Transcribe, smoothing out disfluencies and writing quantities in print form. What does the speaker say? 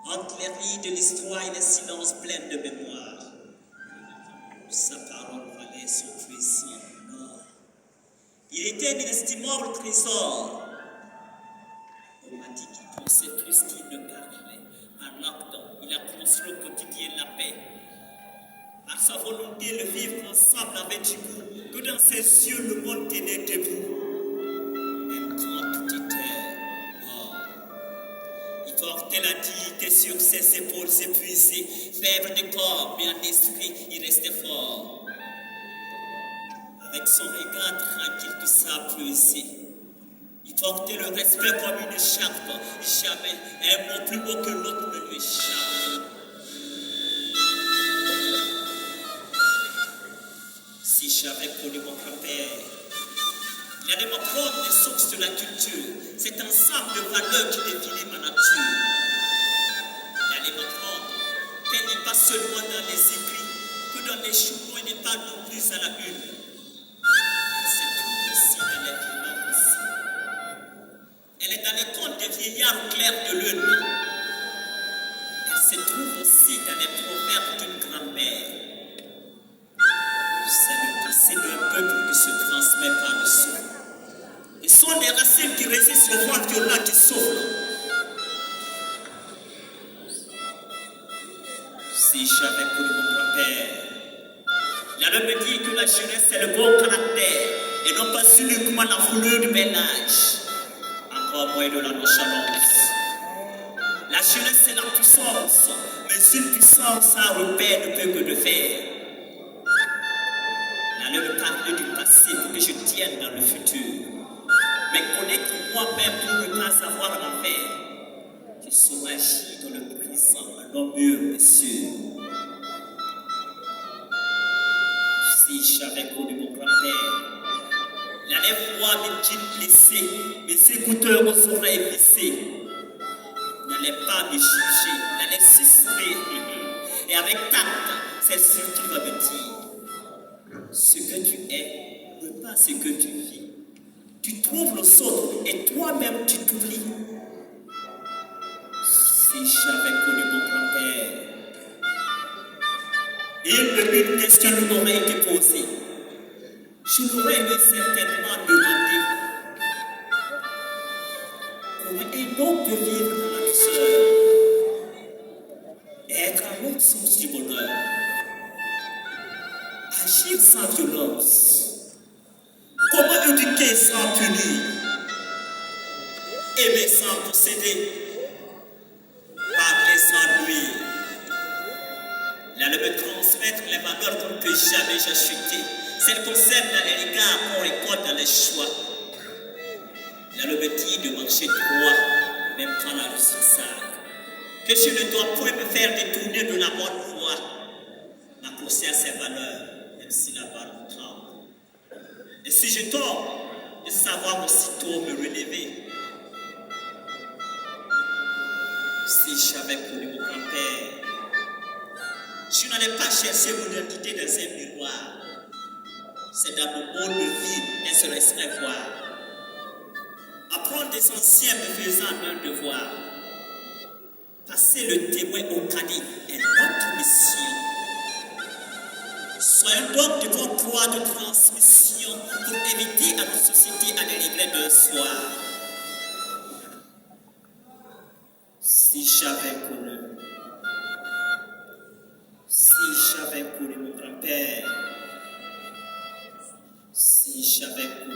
Entre les rides de l'histoire et les silences pleins de mémoire, sa parole valait son puissant or. Il était un inestimable trésor. On m'a dit qu'il pensait plus qu'il ne parlait. En acte, il a construit au quotidien la paix. Par sa volonté de vivre ensemble avec Dieu, que dans ses yeux le monde tenait debout. Même quand tout était mort. Il portait la dignité sur ses épaules épuisées, faible de corps, mais en esprit, il restait fort. Avec son regard tranquille du sable pesé, il portait le respect comme une écharpe. Jamais un mot plus beau que l'autre ne lui échappe. Si j'avais connu mon grand-père, il allait m'apprendre les sources de la culture, cet ensemble de valeurs qui définit ma nature. Il allait m'apprendre qu'elle n'est pas seulement dans les écrits, que dans les journaux, elle n'est pas non plus à la une. Elle se trouve aussi dans les vivants aussi. Elle est dans les contes des vieillards clairs de lune. Elle se trouve aussi dans les proverbes d'une grand-mère. C'est le passé d'un peuple qui se transmet par le son. Et sont des racines qui résistent au vent violent qui souffle. Si j'avais connu mon grand-père, il allait me dire que la jeunesse c'est le bon caractère et non pas uniquement la foulure du bel âge, encore moins de la nonchalance. La jeunesse c'est la puissance, mais une puissance sans repère ne peut que de faire. Il allait me parler du passé pour que je tienne dans le futur. Mais connaître moi-même pour ne pas avoir l'envers. Je saurais agir dans le présent, non mieux, messieurs. Si j'avais connu mon grand-père, il allait voir mes jeans blessés, mes écouteurs aux oreilles blessées. Il n'allait pas me juger, il allait susurrer. Et avec tact, c'est ce qu'il va me dire. Ce que tu es, n'est pas ce que tu vis. Tu trouves le saut et toi-même tu t'oublies. Si j'avais connu mon grand-père, une question lui aurait été posée. Je l'aurais lui certainement demandé comment un homme peut vivre dans la douceur et être à l'autre sens du bonheur. Agir sans violence. Comment éduquer sans punir? Aimer sans posséder? Parler sans nuire? Il allait me transmettre les valeurs qu'on ne peut jamais acheter, celles qu'on sème dans les regards, qu'on récolte dans les choix. Il allait me dire de marcher droit, même quand la rue s'assage. Que je ne dois point me faire détourner de la bonne voie, m'accrocher à ses valeurs, même si la barre me tremble. Et si je tombe, de savoir aussitôt me relever. Si j'avais connu mon grand-père, je n'allais pas chercher mon identité dans un miroir. C'est dans mon monde de vie qu'elle se laisserait voir. Apprendre des anciens me faisant un devoir. Passer le témoin au cadet est notre mission. Soyons donc de bons croix de transmission pour éviter à notre société à des regrets d'un soir. Si j'avais connu mon grand-père, si j'avais connu